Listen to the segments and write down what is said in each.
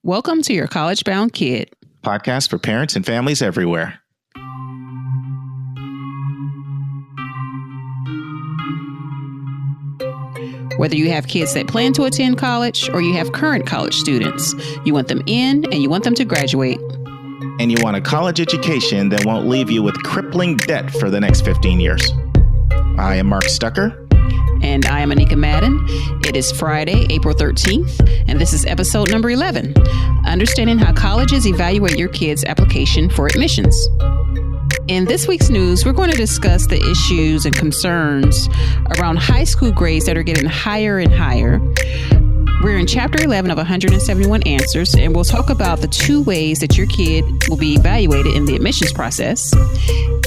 Welcome to your College Bound Kid podcast for parents and families everywhere. Whether you have kids that plan to attend college or you have current college students, you want them in and you want them to graduate. And you want a college education that won't leave you with crippling debt for the next 15 years. I am Mark Stucker. And I am Anika Madden. It is Friday, April 13th, and this is episode number 11, Understanding How Colleges Evaluate Your Kids' Application for Admissions. In this week's news, we're going to discuss the issues and concerns around high school grades that are getting higher and higher. We're in Chapter 11 of 171 Answers, and we'll talk about the 2 ways that your kid will be evaluated in the admissions process.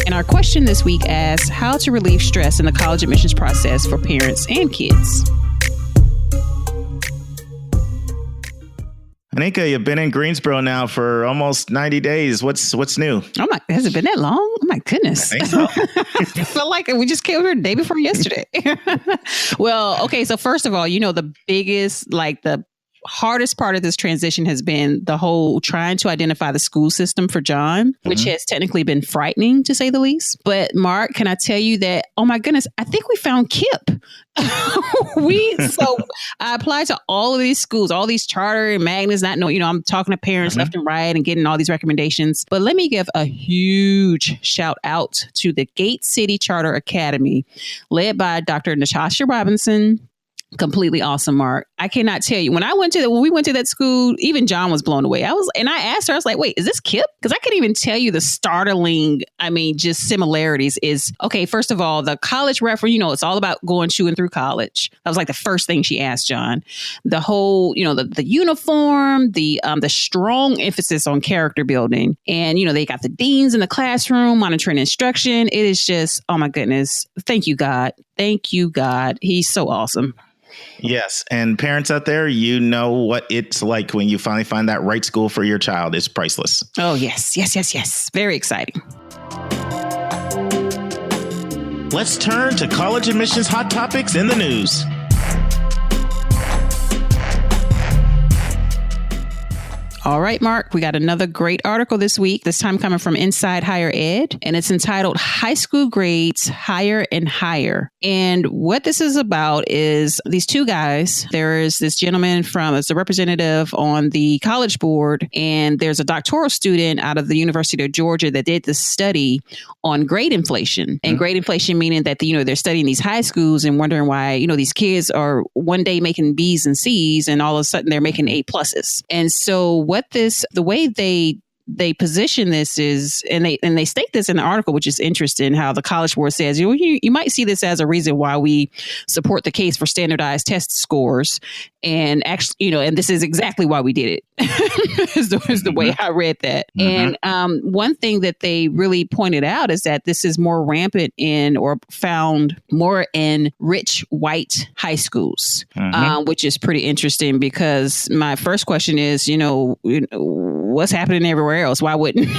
And our question this week asks how to relieve stress in the college admissions process for parents and kids. Anika, you've been in Greensboro now for almost 90 days. What's new? Oh my, has it been that long? Oh my goodness. I think so. I felt like we just came here the day before yesterday. Well, okay. So first of all, the biggest, the hardest part of this transition has been the whole trying to identify the school system for John, which has technically been frightening to say the least. But Mark, can I tell you that, oh my goodness, I think we found Kip. So I applied to all of these schools, all these charter and magnets, not knowing, I'm talking to parents left and right and getting all these recommendations. But let me give a huge shout out to the Gate City Charter Academy, led by Dr. Natasha Robinson. Completely awesome, Mark. I cannot tell you. When we went to that school, even John was blown away. I asked her, I was like, wait, is this Kip? Because I couldn't even tell you the startling, just similarities is, okay, first of all, the college reference, it's all about going to and through college. That was like the first thing she asked John. The whole, the uniform, the strong emphasis on character building. And, they got the deans in the classroom monitoring instruction. It is just, oh my goodness. Thank you, God. Thank you, God. He's so awesome. Yes. And parents out there, you know what it's like when you finally find that right school for your child. It's priceless. Oh, yes. Yes, yes, yes. Very exciting. Let's turn to college admissions hot topics in the news. All right, Mark, we got another great article this week, this time coming from Inside Higher Ed, and it's entitled High School Grades Higher and Higher. And what this is about is these 2 guys. There is this gentleman as a representative on the college board, and there's a doctoral student out of the University of Georgia that did this study on grade inflation. And grade inflation meaning that, they're studying these high schools and wondering why, these kids are one day making B's and C's and all of a sudden they're making A pluses. And so the way they position this is, and they state this in the article, which is interesting, how the College Board says, you might see this as a reason why we support the case for standardized test scores. And actually, and this is exactly why we did it, is the way I read that. And one thing that they really pointed out is that this is more rampant or found more in rich white high schools, which is pretty interesting because my first question is, what's happening everywhere else? Why wouldn't?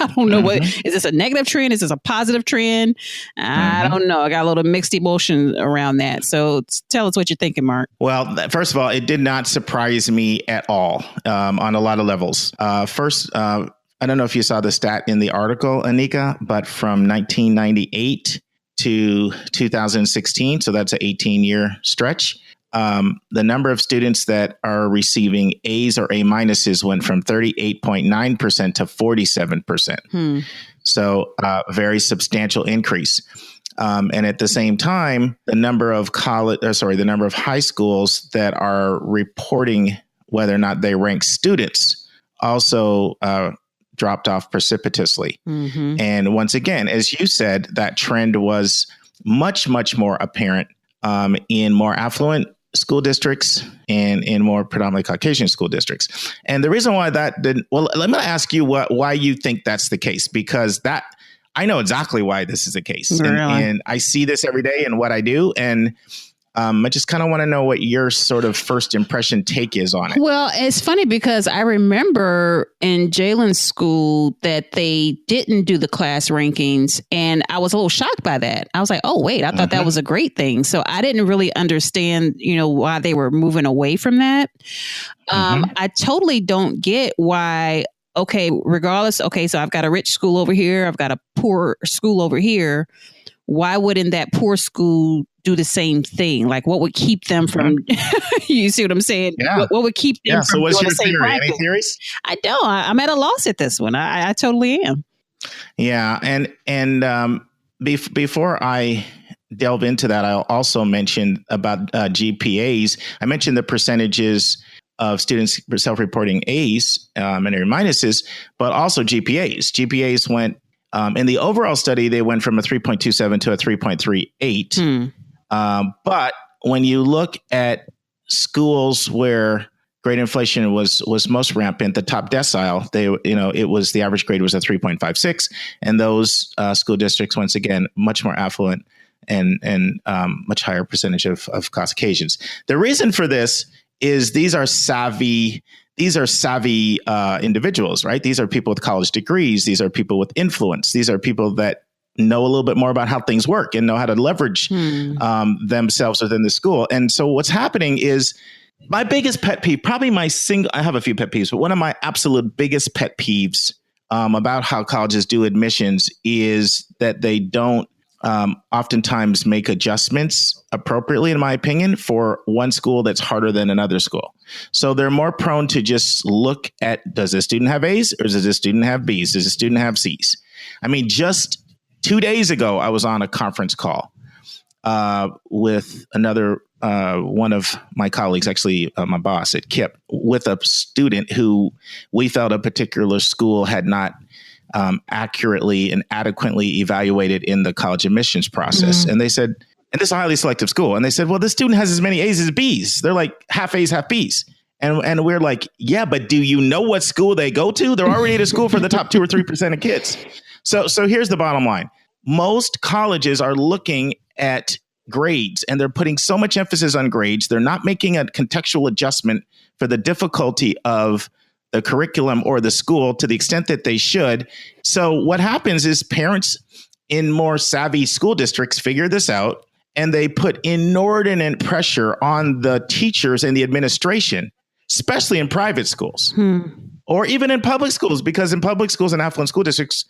I don't know. What is this a negative trend? Is this a positive trend? I don't know. I got a little mixed emotion around that. So tell us what you're thinking, Mark. Well, first of all, it did not surprise me at all on a lot of levels. First, I don't know if you saw the stat in the article, Anika, but from 1998 to 2016, so that's an 18-year stretch, the number of students that are receiving A's or A minuses went from 38.9% to 47%. So very substantial increase. And at the same time, the number of high schools that are reporting whether or not they rank students also dropped off precipitously. And once again, as you said, that trend was much, much more apparent in more affluent school districts and in more predominantly Caucasian school districts. And the reason why that didn't, well, let me ask you why you think that's the case, because I know exactly why this is the case. Really? And I see this every day in what I do. And I just kind of want to know what your sort of first impression take is on it. Well, it's funny because I remember in Jalen's school that they didn't do the class rankings, and I was a little shocked by that. I was like, oh, wait, I thought that was a great thing. So I didn't really understand, why they were moving away from that. I totally don't get why. Okay, regardless. Okay, so I've got a rich school over here. I've got a poor school over here. Why wouldn't that poor school do the same thing? Like, what would keep them from, you see what I'm saying? Yeah. What would keep them from so what's doing your the same theory? practice? Any theories? I don't. I'm at a loss at this one. I totally am. Yeah. And before I delve into that, I'll also mention about GPAs. I mentioned the percentages of students self-reporting A's and their minuses, but also GPAs. GPAs went, in the overall study, they went from a 3.27 to a 3.38. But when you look at schools where grade inflation was most rampant, the top decile, it was, the average grade was a 3.56. And those school districts, once again, much more affluent and much higher percentage of Caucasians. The reason for this is these are savvy individuals, right? These are people with college degrees. These are people with influence. These are people that know a little bit more about how things work and know how to leverage themselves within the school. And so what's happening is my biggest pet peeve, I have a few pet peeves, but one of my absolute biggest pet peeves about how colleges do admissions is that they don't oftentimes make adjustments appropriately, in my opinion, for one school that's harder than another school. So they're more prone to just look at, does this student have A's or does this student have B's? Does this student have C's? I mean, just 2 days ago, I was on a conference call with another one of my colleagues, actually my boss at KIP, with a student who we felt a particular school had not accurately and adequately evaluated in the college admissions process. And they said, and this is a highly selective school. And they said, well, this student has as many A's as B's. They're like half A's, half B's. And we're like, yeah, but do you know what school they go to? They're already at a school for the top 2 or 3% of kids. So here's the bottom line. Most colleges are looking at grades and they're putting so much emphasis on grades. They're not making a contextual adjustment for the difficulty of the curriculum or the school to the extent that they should. So what happens is parents in more savvy school districts figure this out and they put inordinate pressure on the teachers and the administration, especially in private schools or even in public schools, because in public schools and affluent school districts,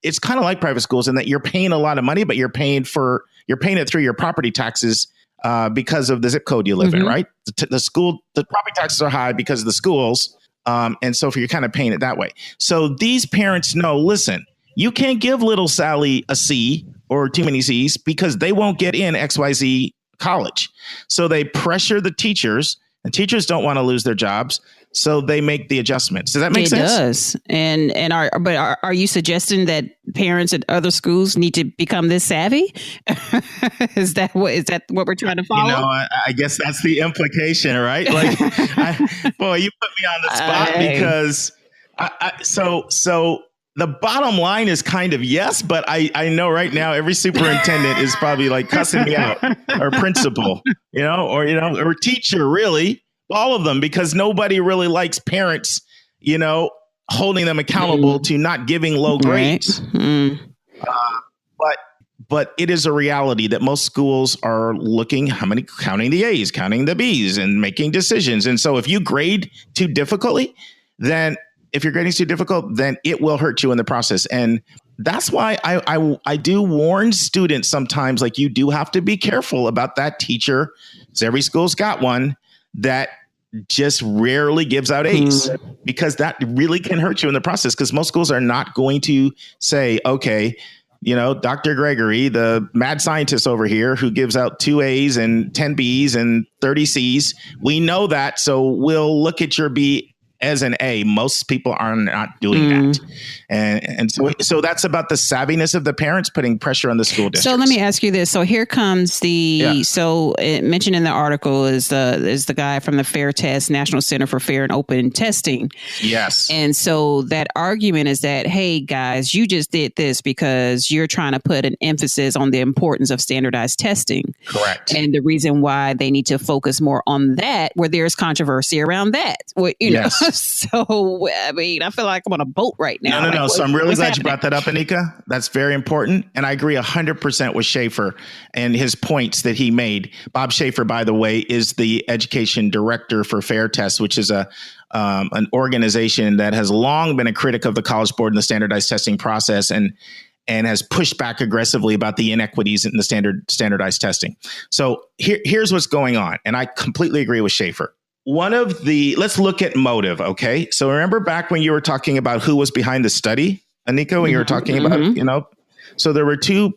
it's kind of like private schools in that you're paying a lot of money, but you're paying it through your property taxes because of the zip code you live in, right? The property taxes are high because of the schools. And so you're kind of paying it that way. So these parents know, listen, you can't give little Sally a C or too many C's because they won't get in XYZ college. So they pressure the teachers, and teachers don't want to lose their jobs. So they make the adjustments. Does that make sense? It does. And are you suggesting that parents at other schools need to become this savvy? Is that what we're trying to follow? I guess that's the implication, right? Like, boy, you put me on the spot because so the bottom line is kind of yes, but I know right now every superintendent is probably like cussing me out, or principal, or teacher, really. All of them, because nobody really likes parents, holding them accountable to not giving low grades. But it is a reality that most schools are counting the A's, counting the B's, and making decisions. And so if you grade too difficultly, then if your grading is too difficult, then it will hurt you in the process. And that's why I do warn students sometimes, like, you do have to be careful about that teacher, because every school's got one that just rarely gives out A's, because that really can hurt you in the process. Because most schools are not going to say, okay, Dr. Gregory, the mad scientist over here who gives out 2 A's and 10 B's and 30 C's, we know that. So we'll look at your B as an A. Most people are not doing that. And so that's about the savviness of the parents putting pressure on the school district. So let me ask you this. So here comes so it mentioned in the article is the guy from the Fair Test, National Center for Fair and Open Testing. Yes. And so that argument is that, hey, guys, you just did this because you're trying to put an emphasis on the importance of standardized testing. Correct. And the reason why they need to focus more on that, where there's controversy around that. Well, you know, so I mean, I feel like I'm on a boat right now. No. So I'm really glad you brought that up, Anika. That's very important. And I agree 100% with Schaefer and his points that he made. Bob Schaefer, by the way, is the education director for Fair Test, which is an organization that has long been a critic of the College Board and the standardized testing process and has pushed back aggressively about the inequities in the standardized testing. So here's what's going on. And I completely agree with Schaefer. Let's look at motive. Okay. So remember back when you were talking about who was behind the study, Anika, when you were talking about, you know, so there were two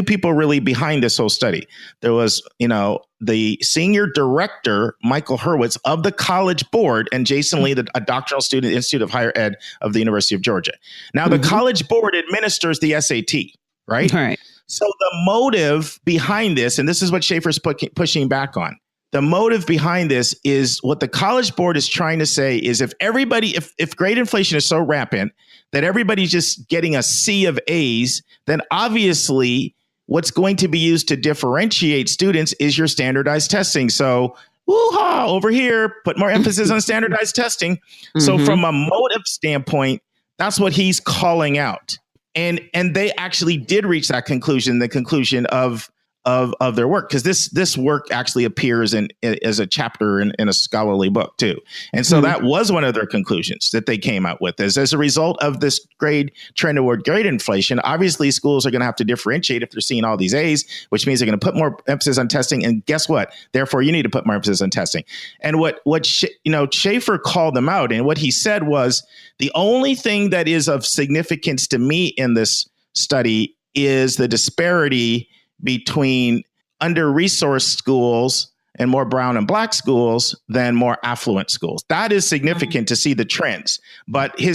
people really behind this whole study. There was, you know, the senior director, Michael Hurwitz of the College Board, and Jason Lee, a doctoral student at the Institute of Higher Ed of the University of Georgia. Now, the College Board administers the SAT, right? Right. So the motive behind this, and this is what Schaefer's pushing back on, the motive behind this is what the College Board is trying to say is if grade inflation is so rampant that everybody's just getting a sea of A's, then obviously what's going to be used to differentiate students is your standardized testing. So, woo-ha, over here, put more emphasis on standardized testing. So from a motive standpoint, that's what he's calling out. And they actually did reach that conclusion, the conclusion of their work, because this work actually appears as a chapter in a scholarly book too. And so that was one of their conclusions that they came out with is as a result of this grade trend toward grade inflation, obviously schools are going to have to differentiate if they're seeing all these A's, which means they're going to put more emphasis on testing. And guess what? Therefore, you need to put more emphasis on testing. And what Schaefer called them out, and what he said was the only thing that is of significance to me in this study is the disparity between under-resourced schools and more brown and black schools than more affluent schools. That is significant to see the trends. But he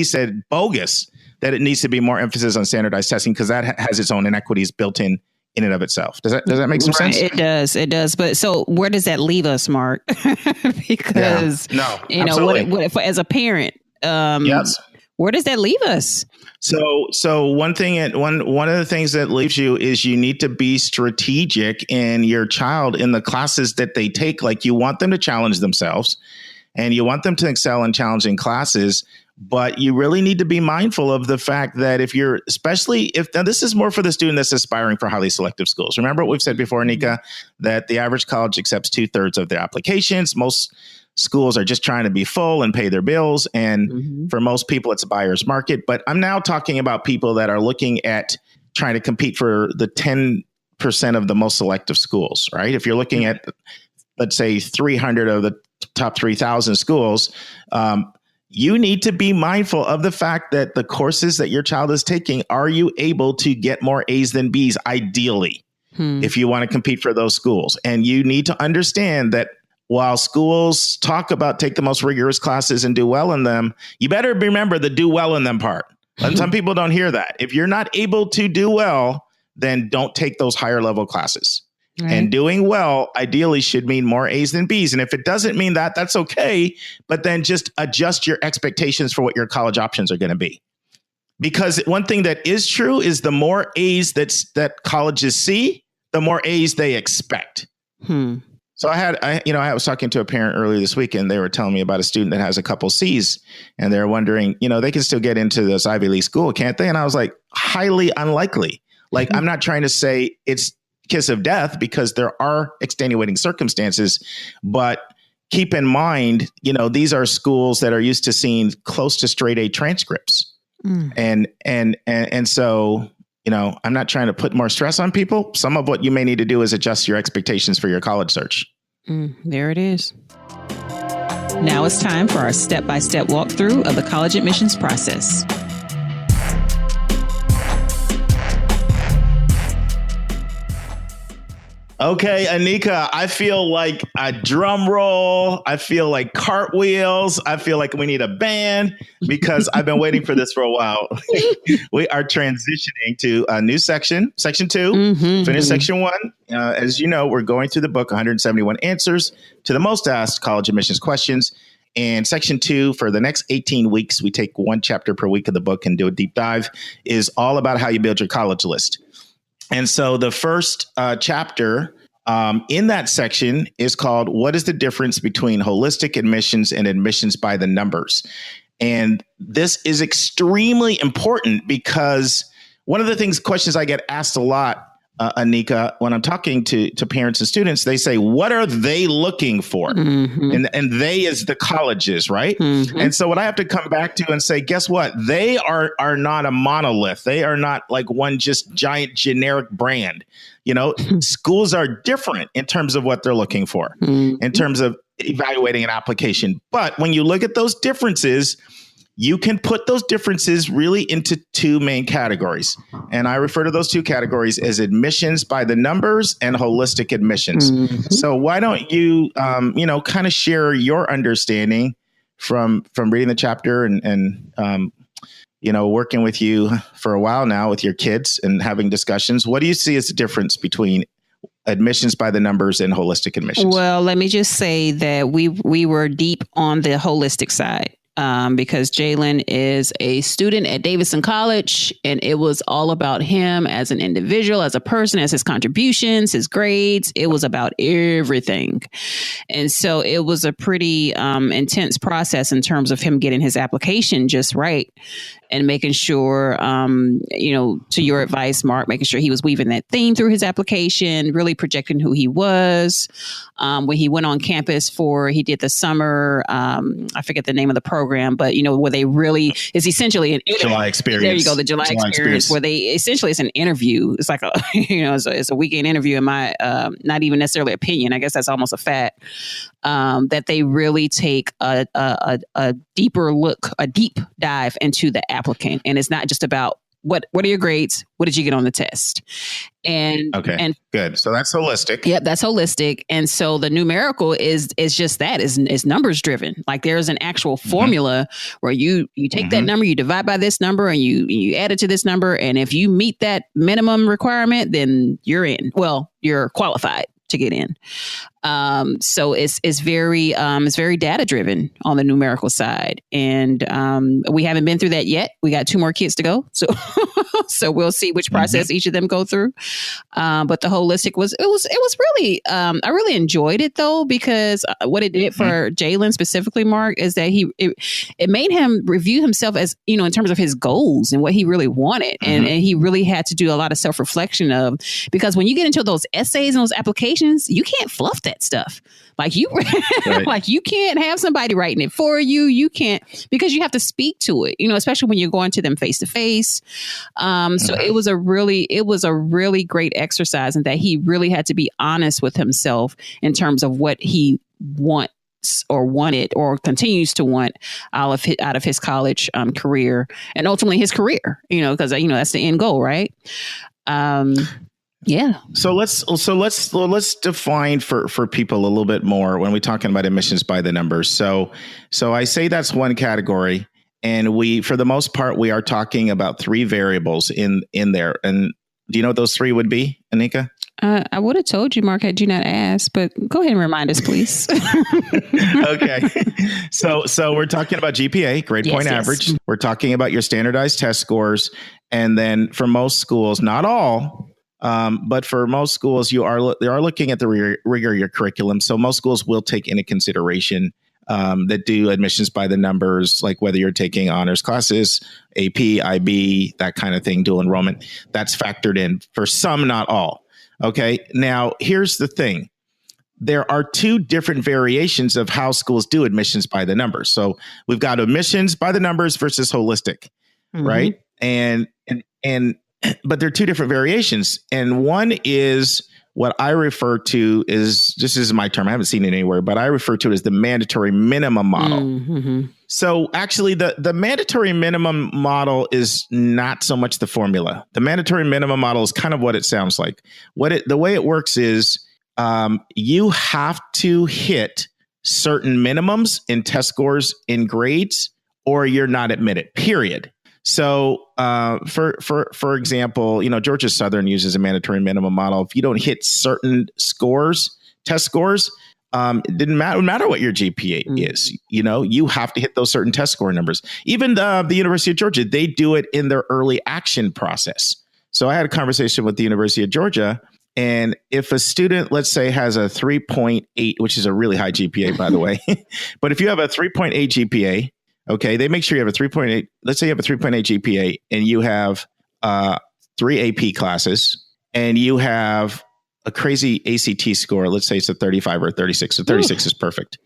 said bogus that it needs to be more emphasis on standardized testing because that has its own inequities built in and of itself. Does that make some sense? It does. But so where does that leave us, Mark? Because what as a parent, yes. Where does that leave us? So one of the things that leaves you is you need to be strategic in your child in the classes that they take. Like you want them to challenge themselves and you want them to excel in challenging classes, but you really need to be mindful of the fact that now this is more for the student that's aspiring for highly selective schools. Remember what we've said before, Anika, that the average college accepts 2/3 of their applications. Most schools are just trying to be full and pay their bills. And for most people, it's a buyer's market. But I'm now talking about people that are looking at trying to compete for the 10% of the most selective schools, right? If you're looking at, let's say, 300 of the top 3,000 schools, you need to be mindful of the fact that the courses that your child is taking, are you able to get more A's than B's, ideally, if you want to compete for those schools? And you need to understand that while schools talk about take the most rigorous classes and do well in them, you better remember the do well in them part. And some people don't hear that. If you're not able to do well, then don't take those higher level classes. Right. And doing well ideally should mean more A's than B's. And if it doesn't mean that, that's okay. But then just adjust your expectations for what your college options are going to be. Because one thing that is true is the more A's that colleges see, the more A's they expect. So I was talking to a parent earlier this week, and they were telling me about a student that has a couple C's, and they're wondering, they can still get into this Ivy League school, can't they? And I was like, highly unlikely. Like, I'm not trying to say it's kiss of death because there are extenuating circumstances, but keep in mind, these are schools that are used to seeing close to straight A transcripts. And so, I'm not trying to put more stress on people. Some of what you may need to do is adjust your expectations for your college search. There it is. Now it's time for our step-by-step walkthrough of the college admissions process. Okay, Anika, I feel like a drum roll. I feel like cartwheels. I feel like we need a band because I've been waiting for this for a while. We are transitioning to a new section, section 2, finish section 1. As you know, we're going through the book, 171 Answers to the Most Asked College Admissions Questions. And section 2, for the next 18 weeks, we take one chapter per week of the book and do a deep dive, is all about how you build your college list. And so the first chapter in that section is called What is the Difference Between Holistic Admissions and Admissions by the Numbers? And this is extremely important because one of the questions I get asked a lot, Anika, when I'm talking to parents and students, they say, what are they looking for? And they is the colleges, right? And so what I have to come back to and say, guess what? They are not a monolith. They are not like one just giant generic brand. You know, schools are different in terms of what they're looking for, in terms of evaluating an application. But when you look at those differences, you can put those differences really into two main categories. And I refer to those two categories as admissions by the numbers and holistic admissions. So why don't you, kind of share your understanding from reading the chapter and working with you for a while now with your kids and having discussions. What do you see as the difference between admissions by the numbers and holistic admissions? Well, let me just say that we were deep on the holistic side. Because Jalen is a student at Davidson College, and it was all about him as an individual, as a person, as his contributions, his grades. It was about everything. And so it was a pretty intense process in terms of him getting his application just right and making sure, to your advice, Mark, making sure he was weaving that theme through his application, really projecting who he was. When he went on campus he did the summer, I forget the name of the program, but, where they really is essentially an July experience. There you go. The July experience, where they essentially it's an interview. It's like it's a weekend interview in my, not even necessarily opinion. I guess that's almost a fact, that they really take a deeper look, a deep dive into the applicant. And it's not just about what are your grades? What did you get on the test? And good. So that's holistic. Yep, that's holistic. And so the numerical is just that, is numbers driven. Like there's an actual formula where you take that number, you divide by this number, and you add it to this number. And if you meet that minimum requirement, then you're in. Well, you're qualified to get in. So it's very data driven on the numerical side. And we haven't been through that yet. We got 2 more kids to go. So we'll see which process each of them go through. But the holistic was really, I really enjoyed it though, because what it did for Jalen specifically, Mark, is that it made him review himself as, in terms of his goals and what he really wanted. And he really had to do a lot of self-reflection because when you get into those essays and those applications, you can't fluff that stuff. Like like you can't have somebody writing it for you. You can't, because you have to speak to it, especially when you're going to them face to face. So it was a really great exercise, and that he really had to be honest with himself in terms of what he wants or wanted or continues to want out of his college career, and ultimately his career, because that's the end goal, right? Yeah. So let's define for people a little bit more when we're talking about admissions by the numbers. So I say that's one category, and for the most part, we are talking about 3 variables in there. And do you know what those 3 would be, Anika? I would have told you, Mark, had you not asked, but go ahead and remind us, please. Okay. So we're talking about GPA, grade point average. We're talking about your standardized test scores. And then for most schools, not all, but for most schools, they are looking at the rigor of your curriculum. So most schools will take into consideration that do admissions by the numbers, like whether you're taking honors classes, AP, IB, that kind of thing, dual enrollment. That's factored in for some, not all. Okay. Now, here's the thing. There are 2 different variations of how schools do admissions by the numbers. So we've got admissions by the numbers versus holistic, right? But there are 2 different variations. And one is what I refer to is, this is my term, I haven't seen it anywhere, but I refer to it as the mandatory minimum model. So actually the mandatory minimum model is not so much the formula. The mandatory minimum model is kind of what it sounds like. The way it works is you have to hit certain minimums in test scores in grades, or you're not admitted, period. So, for example, Georgia Southern uses a mandatory minimum model. If you don't hit certain scores, test scores, it didn't matter what your GPA is. You have to hit those certain test score numbers. Even the University of Georgia, they do it in their early action process. So I had a conversation with the University of Georgia, and if a student, let's say, has a 3.8, which is a really high GPA, by the way, but if you have a 3.8 GPA, okay, they make sure you have a 3.8. Let's say you have a 3.8 GPA and you have 3 AP classes and you have a crazy ACT score. Let's say it's a 35 or a 36. So 36 is perfect.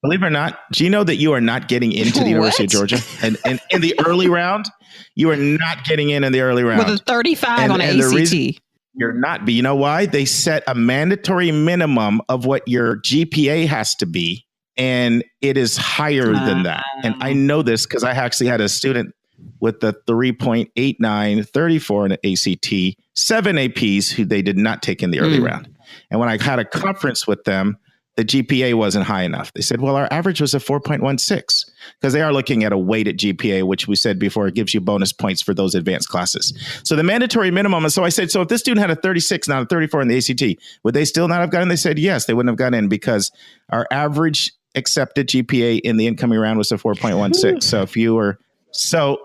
Believe it or not, do you know that you are not getting into the University of Georgia? And in the early round, you are not getting in the early round. With a 35 on an ACT. You're not. But you know why? They set a mandatory minimum of what your GPA has to be. And it is higher than that. And I know this because I actually had a student with the 3.89, 34 in the ACT, 7 APs who they did not take in the early round. And when I had a conference with them, the GPA wasn't high enough. They said, well, our average was a 4.16 because they are looking at a weighted GPA, which we said before, it gives you bonus points for those advanced classes. So the mandatory minimum. And so I said, so if this student had a 36, not a 34 in the ACT, would they still not have gotten? They said, yes, they wouldn't have gotten in because our average accepted GPA in the incoming round was a 4.16. So if you were, so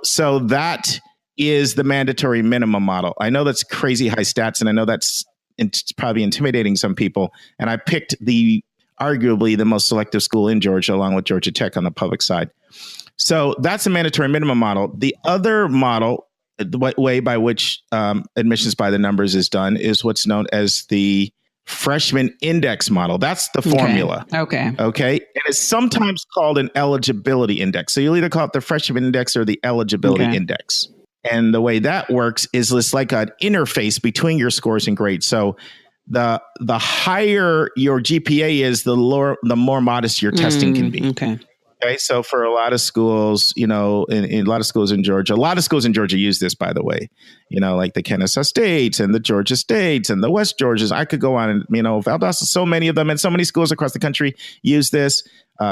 that is the mandatory minimum model. I know that's crazy high stats, and I know that's probably intimidating some people. And I picked arguably the most selective school in Georgia, along with Georgia Tech on the public side. So that's a mandatory minimum model. The other model, the way by which admissions by the numbers is done, is what's known as the freshman index model. That's the formula. Okay. And it's sometimes called an eligibility index. So you'll either call it the freshman index or the eligibility index. And the way that works is it's like an interface between your scores and grades. So the higher your GPA is, the more modest your testing can be. Okay. So for a lot of schools, in a lot of schools in Georgia, use this, by the way, like the Kennesaw States and the Georgia States and the West Georgias. I could go on and, Valdosta, so many of them, and so many schools across the country use this.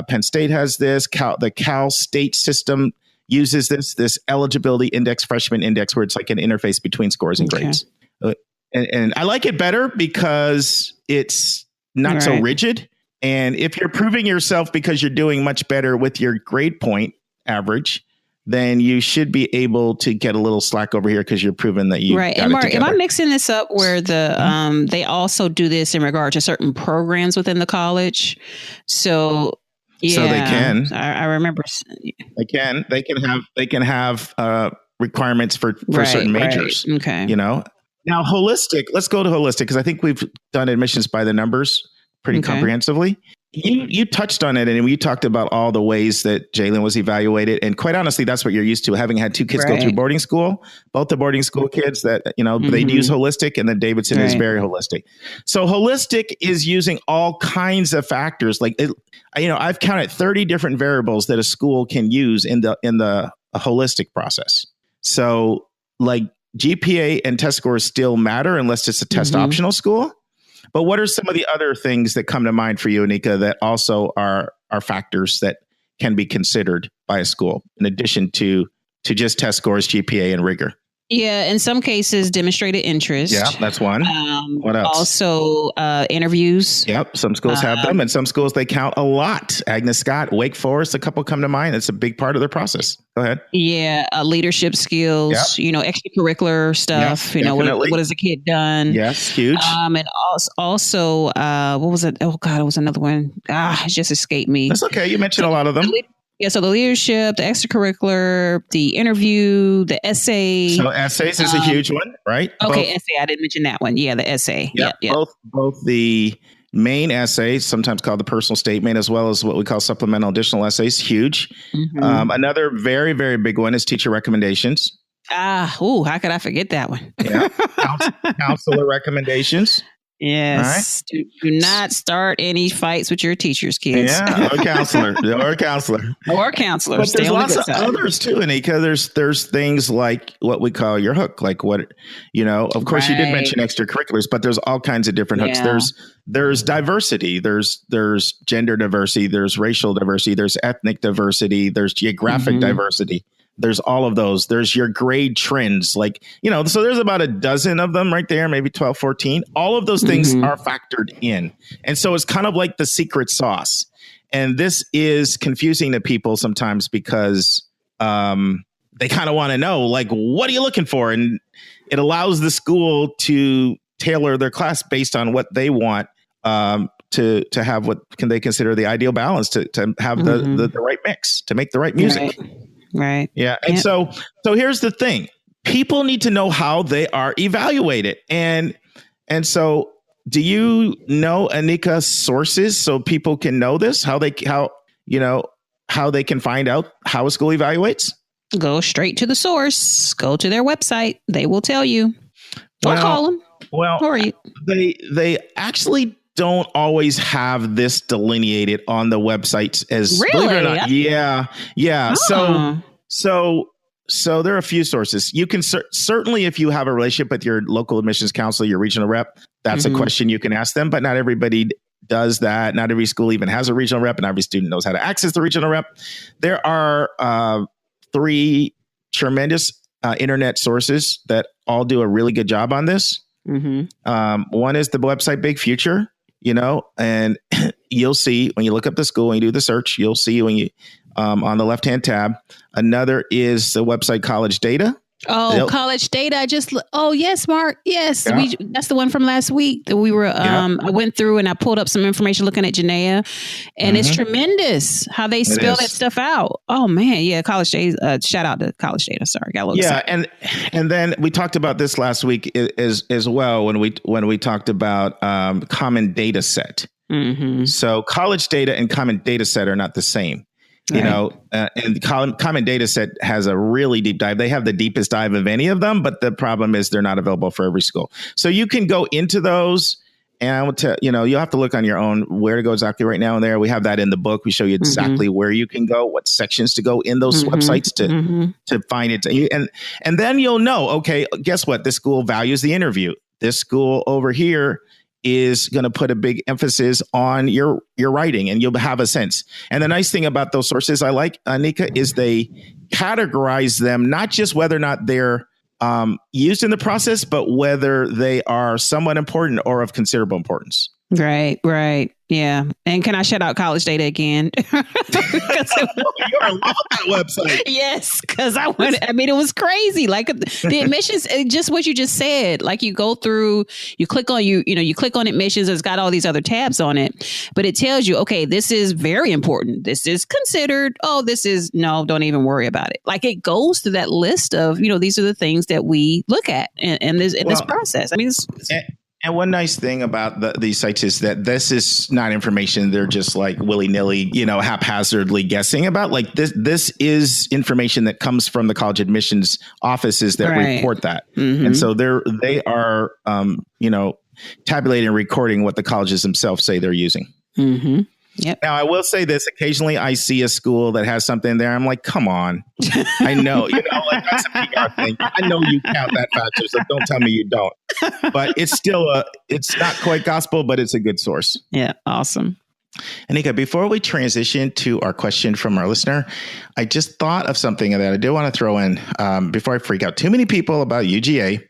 Penn State has this. The Cal State system uses this eligibility index, freshman index, where it's like an interface between scores and grades. And I like it better because it's not so rigid. And if you're proving yourself because you're doing much better with your grade point average, then you should be able to get a little slack over here because you're proving that you got and Mark, it together. am I mixing this up where they also do this in regard to certain programs within the college? So so they can. I remember they can have requirements for certain majors. Now holistic. Let's go to holistic because I think we've done admissions by the numbers pretty comprehensively. You touched on it, and we talked about all the ways that Jalen was evaluated. And quite honestly, that's what you're used to, having had two kids go through boarding school, both the boarding school kids that, they use holistic, and then Davidson is very holistic. So holistic is using all kinds of factors. Like, I've counted 30 different variables that a school can use in the holistic process. So like GPA and test scores still matter unless it's a test optional school. But what are some of the other things that come to mind for you, Anika, that also are factors that can be considered by a school in addition to just test scores, GPA, and rigor? Yeah, in some cases, demonstrated interest. Yeah, that's one. What else? Also, interviews. Yep, some schools have them, and some schools they count a lot. Agnes Scott, Wake Forest, a couple come to mind. It's a big part of their process. Go ahead. Yeah, leadership skills. Extracurricular stuff. Yes, what has the kid done? Yes, huge. And also, what was it? Oh God, it was another one. It just escaped me. That's okay. You mentioned a lot of them. Yeah, so the leadership, the extracurricular, the interview, the essay. So essays is a huge one, right? Okay, essay. I didn't mention that one. Yeah, the essay. Yep. Both the main essay, sometimes called the personal statement, as well as what we call supplemental additional essays, huge. Another very, very big one is teacher recommendations. How could I forget that one? Yeah, counselor recommendations. Yes. All right. Do not start any fights with your teachers, kids. Yeah, or counselor. Or counselor. Or counselor. But Stay there's on the lots good of side. others too, Anika. There's things like what we call your hook, like what, of course you did mention extracurriculars, but there's all kinds of different hooks. There's diversity, there's gender diversity, there's racial diversity, there's ethnic diversity, there's geographic diversity. There's all of those. There's your grade trends, like, so there's about a dozen of them right there, maybe 12, 14. All of those things are factored in. And so it's kind of like the secret sauce. And this is confusing to people sometimes because they kind of want to know, like, what are you looking for? And it allows the school to tailor their class based on what they want to have what can they consider the ideal balance to have the right mix, to make the right music. Right. Yeah. And so here's the thing. People need to know how they are evaluated. And so do you know, Anika, sources so people can know this, how they can find out how a school evaluates? Go straight to the source. Go to their website. They will tell you. Or call them. Well, they actually don't always have this delineated on the websites as really? Believe it or not. Yeah. So there are a few sources. You can certainly, if you have a relationship with your local admissions counselor, your regional rep, that's a question you can ask them, but not everybody does that. Not every school even has a regional rep, and every student knows how to access the regional rep. There are 3 tremendous internet sources that all do a really good job on this. One is the website Big Future, and you'll see when you look up the school and you do the search, you'll see when you on the left-hand tab. Another is the website College Data. Oh, College Data. Yes, Mark. Yes. Yeah. That's the one from last week that we were, I went through and I pulled up some information looking at Janaea, and it's tremendous how they spell that stuff out. Oh man. Yeah. College Data. Shout out to College Data. Sorry. Got a little excited. And then we talked about this last week as well, when we talked about common data set. So College Data and common data set are not the same. And Common Data Set has a really deep dive. They have the deepest dive of any of them, but the problem is they're not available for every school. So you can go into those, and I will tell you'll have to look on your own where to go exactly right now and there. We have that in the book. We show you exactly where you can go, what sections to go in those websites to find it. And then you'll know, okay, guess what? This school values the interview. This school over here is going to put a big emphasis on your writing, and you'll have a sense. And the nice thing about those sources I like, Anika, is they categorize them, not just whether or not they're used in the process, but whether they are somewhat important or of considerable importance. Right. Yeah. And can I shout out College Data again? You're in love with that website. Yes, because it was crazy. Like the admissions, just what you just said. Like you go through, you click on you click on admissions. It's got all these other tabs on it, but it tells you, okay, this is very important. This is considered. Oh, this is no. Don't even worry about it. Like it goes through that list of these are the things that we look at in this process. I mean. And one nice thing about these sites is that this is not information they're just like willy-nilly, haphazardly guessing about. Like this is information that comes from the college admissions offices that report that. And so they are, tabulating and recording what the colleges themselves say they're using. Yep. Now, I will say this. Occasionally I see a school that has something there. I'm like, come on. I know, like that's a PR thing. I know you count that factor, so don't tell me you don't. But it's still it's not quite gospel, but it's a good source. Yeah. Awesome. Anika, before we transition to our question from our listener, I just thought of something that I do want to throw in before I freak out too many people about UGA,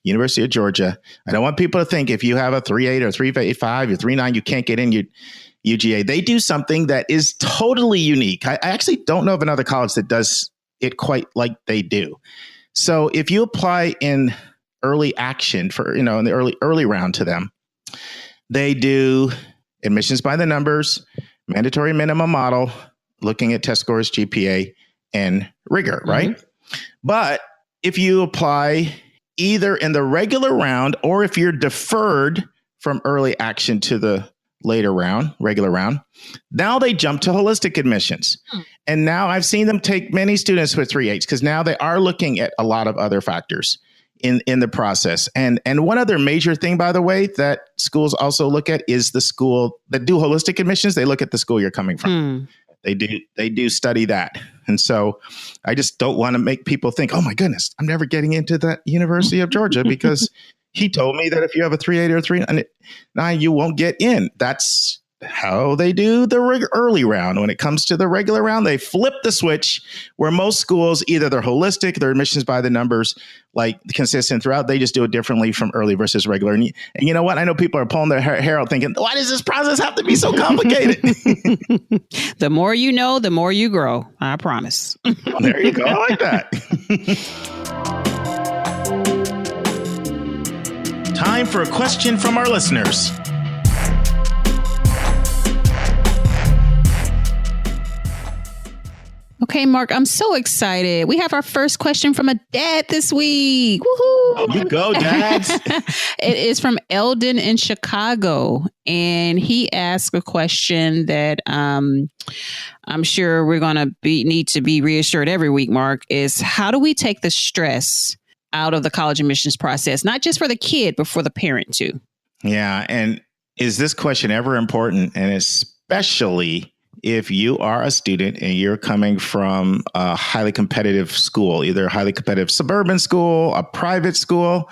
University of Georgia. I don't want people to think if you have a 3.8 or 3.85 or 3.9, you can't get in UGA. They do something that is totally unique. I actually don't know of another college that does it quite like they do. So if you apply in early action for, in the early round to them, they do admissions by the numbers, mandatory minimum model, looking at test scores, GPA, and rigor, right? But if you apply either in the regular round or if you're deferred from early action to the later round, regular round, now they jump to holistic admissions. And now I've seen them take many students with 3.8s because now they are looking at a lot of other factors in the process. And one other major thing, by the way, that schools also look at is the school that do holistic admissions. They look at the school you're coming from. They do study that. And so I just don't want to make people think, oh my goodness, I'm never getting into the University of Georgia because he told me that if you have a 3.8 or 3.9, you won't get in. That's how they do the early round. When it comes to the regular round, they flip the switch where most schools, either they're holistic, their admissions by the numbers, like consistent throughout. They just do it differently from early versus regular. And you know what? I know people are pulling their hair out thinking, why does this process have to be so complicated? The more you know, the more you grow. I promise. There you go. I like that. Time for a question from our listeners. Okay, Mark, I'm so excited. We have our first question from a dad this week. Woohoo! You go, dads. It is from Eldon in Chicago. And he asked a question that I'm sure we're going to need to be reassured every week, Mark, is how do we take the stress out of the college admissions process, not just for the kid, but for the parent too? Yeah. And is this question ever important? And especially if you are a student and you're coming from a highly competitive school, either a highly competitive suburban school, a private school,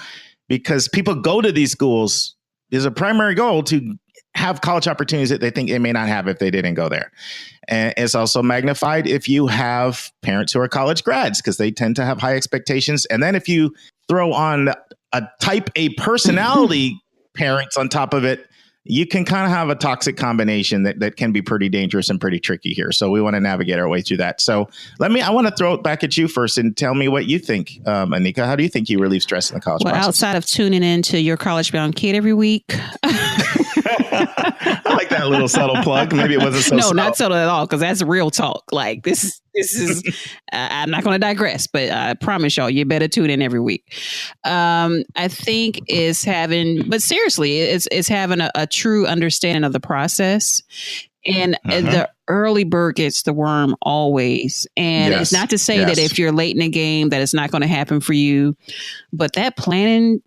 because people go to these schools, there's a primary goal to have college opportunities that they think they may not have if they didn't go there. And it's also magnified if you have parents who are college grads, because they tend to have high expectations. And then if you throw on a type A personality parents on top of it, you can kind of have a toxic combination that can be pretty dangerous and pretty tricky here. So we want to navigate our way through that. So I want to throw it back at you first and tell me what you think, Anika. How do you think you relieve stress in the college process? Outside of tuning into Your College Bound Kid every week. I like that little subtle plug. Maybe it wasn't so subtle. No, not subtle at all, because that's real talk. Like this is, I'm not going to digress, but I promise y'all, you better tune in every week. I think it's having a true understanding of the process. And the early bird gets the worm always. And it's not to say that if you're late in the game that it's not going to happen for you, but that planning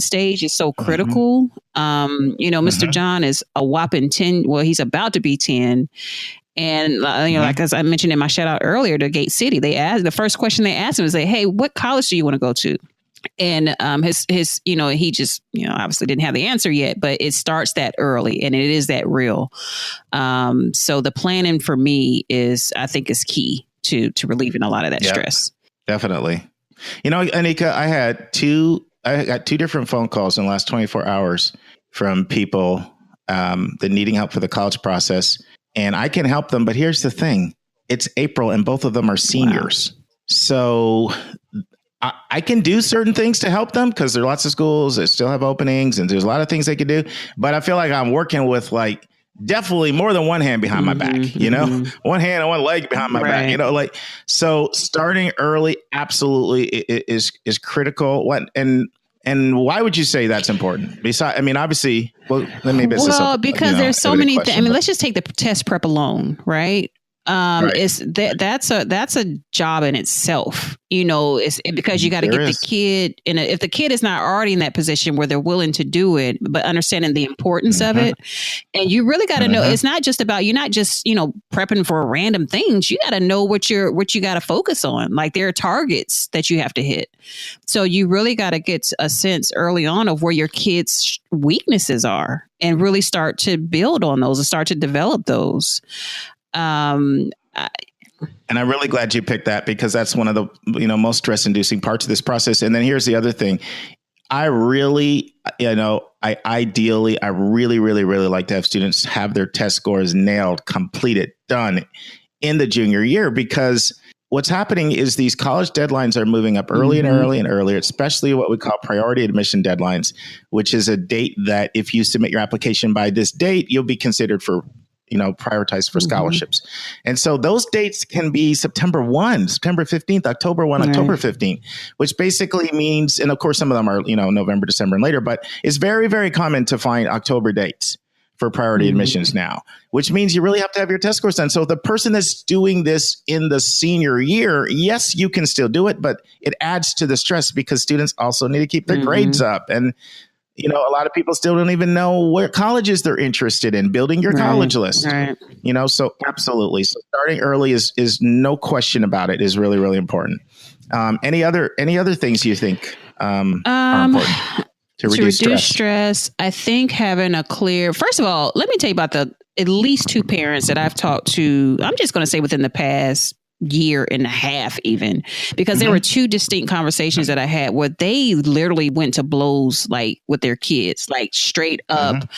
stage is so critical. Mr. John is a whopping 10. Well, he's about to be 10. And, like as I mentioned in my shout out earlier to Gate City, the first question they asked him was, hey, what college do you want to go to? And he just, obviously didn't have the answer yet, but it starts that early and it is that real. So the planning for me I think is key to relieving a lot of that stress. Definitely. Anika, I got two different phone calls in the last 24 hours from people that needing help for the college process. And I can help them. But here's the thing. It's April and both of them are seniors. Wow. So I can do certain things to help them because there are lots of schools that still have openings and there's a lot of things they can do. But I feel like I'm working with definitely more than one hand behind my back, one hand and one leg behind my back, so starting early absolutely is critical. And why would you say that's important? Besides, obviously, let me because there's so many things. Let's just take the test prep alone, right? That's a job in itself, it's because you got to get the kid if the kid is not already in that position where they're willing to do it, but understanding the importance of it. And you really got to know, it's not just about, you're not just, prepping for random things. You got to know what you got to focus on. Like there are targets that you have to hit. So you really got to get a sense early on of where your kids' weaknesses are and really start to build on those and start to develop those. And I'm really glad you picked that because that's one of the most stress inducing parts of this process. And then here's the other thing. I really, ideally, I really, really, really like to have students have their test scores nailed, completed, done in the junior year, because what's happening is these college deadlines are moving up early and early and earlier, especially what we call priority admission deadlines, which is a date that if you submit your application by this date, you'll be considered for prioritized for scholarships. And so those dates can be September 1, September 15th, October 1, October 15th, which basically means, and of course, some of them are, November, December and later, but it's very, very common to find October dates for priority admissions now, which means you really have to have your test scores done. So the person that's doing this in the senior year, yes, you can still do it, but it adds to the stress because students also need to keep their grades up. And, a lot of people still don't even know what colleges they're interested in, building your college list, so absolutely. So starting early is no question about it, is really, really important. Any other things you think are important to reduce stress? I think having a clear, first of all, let me tell you about at least two parents that I've talked to. I'm just going to say within the past year and a half, even, because there were two distinct conversations that I had where they literally went to blows, like with their kids, like straight up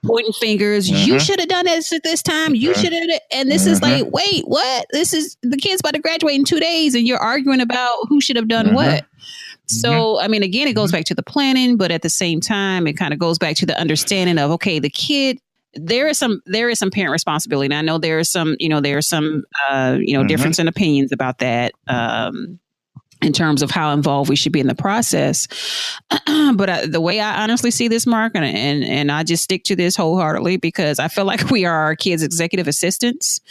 pointing fingers. You should have done this at this time. You should have. And this is like, wait, what? This is the kid's about to graduate in 2 days and you're arguing about who should have done what. So, I mean, again, it goes back to the planning, but at the same time, it kind of goes back to the understanding of, okay, the kid, there is some parent responsibility. And I know there are some difference in opinions about that, in terms of how involved we should be in the process. But the way I honestly see this, Mark, and I just stick to this wholeheartedly because I feel like we are our kids' executive assistants.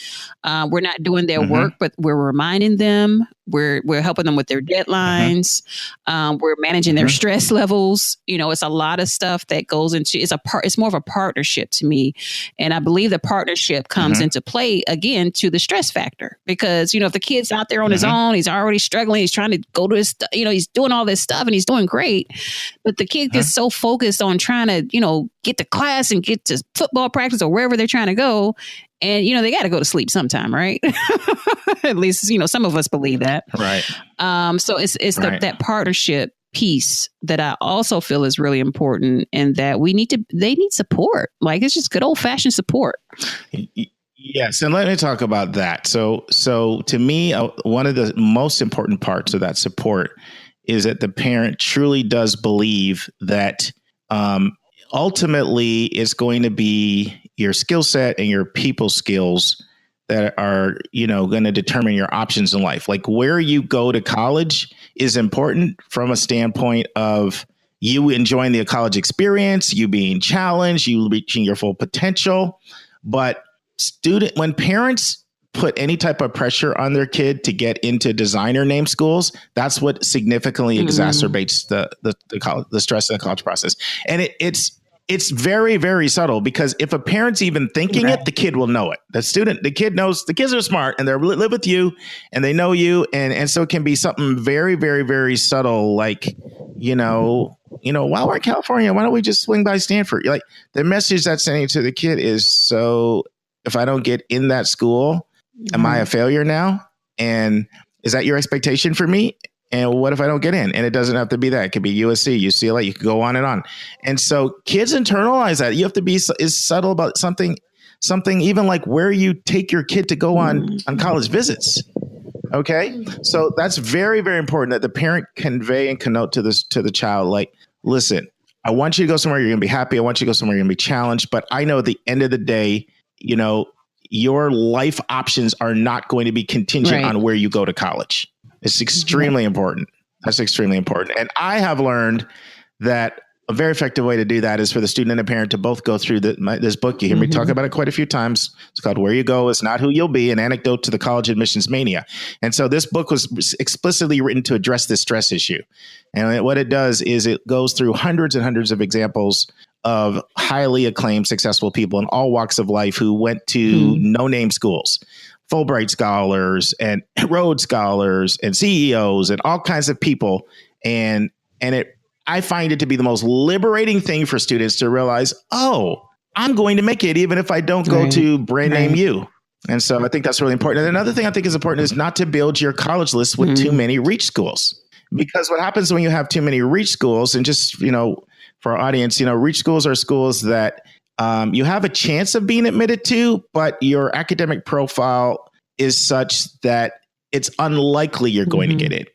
We're not doing their work, but we're reminding them. We're helping them with their deadlines. We're managing their stress levels. It's a lot of stuff that goes into, it's more of a partnership to me. And I believe the partnership comes into play again to the stress factor, because, if the kid's out there on his own, he's already struggling. He's trying to go to his, he's doing all this stuff and he's doing great. But the kid gets so focused on trying to, get to class and get to football practice or wherever they're trying to go. And, they got to go to sleep sometime, right? At least, some of us believe that. Right. So it's that partnership piece that I also feel is really important, and that they need support. Like, it's just good old fashioned support. Yes. And let me talk about that. So to me, one of the most important parts of that support is that the parent truly does believe that, ultimately it's going to be your skill set and your people skills that are, going to determine your options in life. Like, where you go to college is important from a standpoint of you enjoying the college experience, you being challenged, you reaching your full potential. But when parents put any type of pressure on their kid to get into designer name schools, that's what significantly exacerbates the stress in the college process. And it's very, very subtle, because if a parent's even thinking it, the kid will know it. The kid knows, the kids are smart and they live with you and they know you. And so it can be something very, very, very subtle. Like, while we're in California, why don't we just swing by Stanford? Like, the message that's sending to the kid is, so if I don't get in that school, am I a failure now? And is that your expectation for me? And what if I don't get in? And it doesn't have to be that. It could be USC, UCLA. You could go on and on. And so kids internalize that. You have to be is subtle about something even like where you take your kid to go on college visits. Okay. So that's very, very important that the parent convey and connote to the child. Like, listen, I want you to go somewhere you're going to be happy. I want you to go somewhere you're going to be challenged. But I know at the end of the day, your life options are not going to be contingent on where you go to college. It's extremely important. That's extremely important. And I have learned that a very effective way to do that is for the student and the parent to both go through this book. You hear me talk about it quite a few times. It's called Where You Go Is Not Who You'll Be, an anecdote to the college admissions mania. And so this book was explicitly written to address this stress issue. And what it does is it goes through hundreds and hundreds of examples of highly acclaimed, successful people in all walks of life who went to no-name schools. Fulbright scholars and Rhodes scholars and CEOs and all kinds of people. And I find it to be the most liberating thing for students to realize, oh, I'm going to make it even if I don't go to brand name U. And so I think that's really important. And another thing I think is important is not to build your college list with too many reach schools. Because what happens when you have too many reach schools, and just, for our audience, reach schools are schools that you have a chance of being admitted to, but your academic profile is such that it's unlikely you're going to get it.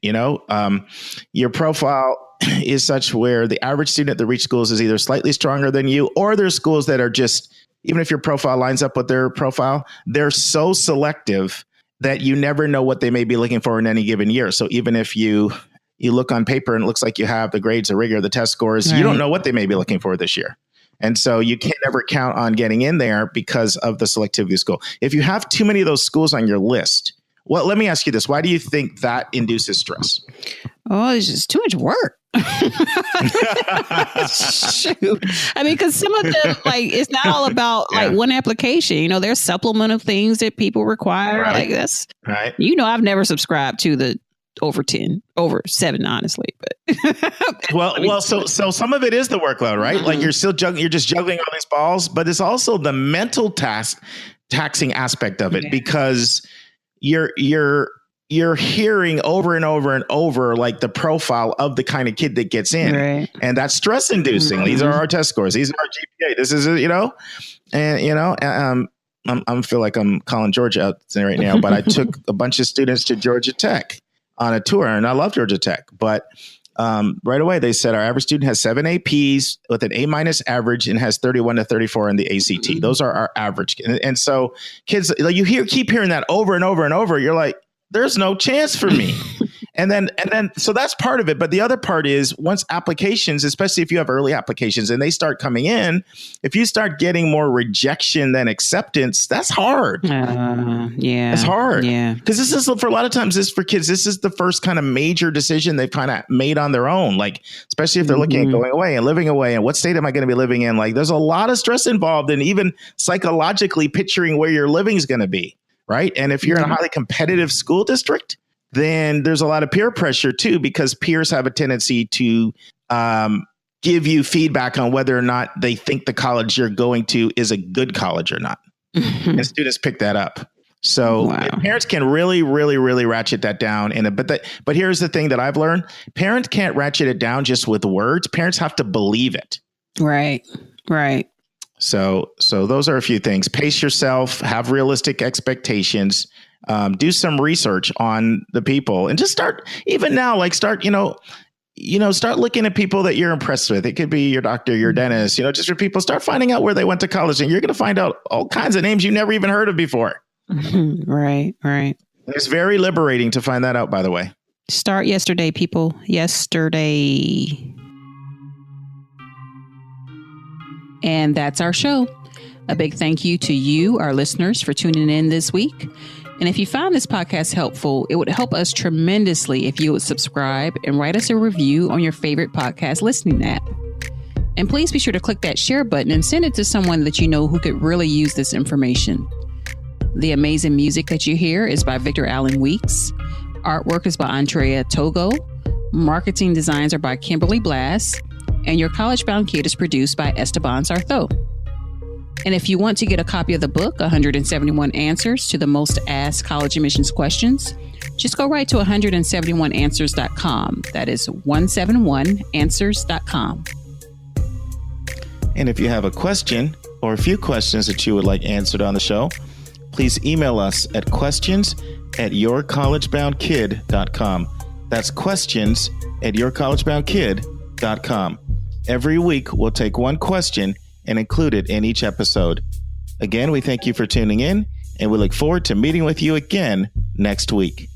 Your profile is such where the average student at the reach schools is either slightly stronger than you, or there's schools that are just, even if your profile lines up with their profile, they're so selective that you never know what they may be looking for in any given year. So even if you look on paper and it looks like you have the grades, the rigor, the test scores, you don't know what they may be looking for this year. And so you can't ever count on getting in there because of the selectivity of the school. If you have too many of those schools on your list, well, let me ask you this. Why do you think that induces stress? Oh, it's just too much work. Shoot. I mean, because some of them, like, it's not all about like one application. You know, there's supplemental things that people require. Right. Like that's right. You know, I've never subscribed to the over 7, honestly. But well, so some of it is the workload, right? Like you're just juggling all these balls, but it's also the mental taxing aspect of it because you're hearing over and over and over like the profile of the kind of kid that gets in, and that's stress inducing. These are our test scores. These are our GPA. This is I feel like I'm calling Georgia out right now, but I took a bunch of students to Georgia Tech on a tour, and I love Georgia Tech, but right away they said our average student has 7 APs with an A- average and has 31 to 34 in the ACT. Those are our average. And so kids, like keep hearing that over and over and over. You're like, there's no chance for me. And then, so that's part of it. But the other part is once applications, especially if you have early applications and they start coming in, if you start getting more rejection than acceptance, that's hard. It's hard. Yeah. Because this is, for a lot of times, this for kids, this is the first kind of major decision they've kind of made on their own. Like, especially if they're looking at going away and living away and what state am I going to be living in? Like, there's a lot of stress involved in even psychologically picturing where your living is going to be. Right. And if you're in a highly competitive school district, then there's a lot of peer pressure, too, because peers have a tendency to give you feedback on whether or not they think the college you're going to is a good college or not. And students pick that up. So parents can really, really, really ratchet that down. But here's the thing that I've learned. Parents can't ratchet it down just with words. Parents have to believe it. Right. So those are a few things. Pace yourself, have realistic expectations, do some research on the people, and just start looking at people that you're impressed with. It could be your doctor, your dentist, just your people. Start finding out where they went to college, and you're going to find out all kinds of names you never even heard of before. Right. It's very liberating to find that out, by the way. Start yesterday, people. Yesterday. And that's our show. A big thank you to you, our listeners, for tuning in this week. And if you found this podcast helpful, it would help us tremendously if you would subscribe and write us a review on your favorite podcast listening app. And please be sure to click that share button and send it to someone that you know who could really use this information. The amazing music that you hear is by Victor Allen Weeks. Artwork is by Andrea Togo. Marketing designs are by Kimberly Blass. And Your College Bound Kid is produced by Esteban Sartho. And if you want to get a copy of the book, 171 Answers to the Most Asked College Admissions Questions, just go right to 171answers.com. That is 171answers.com. And if you have a question or a few questions that you would like answered on the show, please email us at questions@yourcollegeboundkid.com. That's questions@yourcollegeboundkid.com. Every week, we'll take one question and include it in each episode. Again, we thank you for tuning in, and we look forward to meeting with you again next week.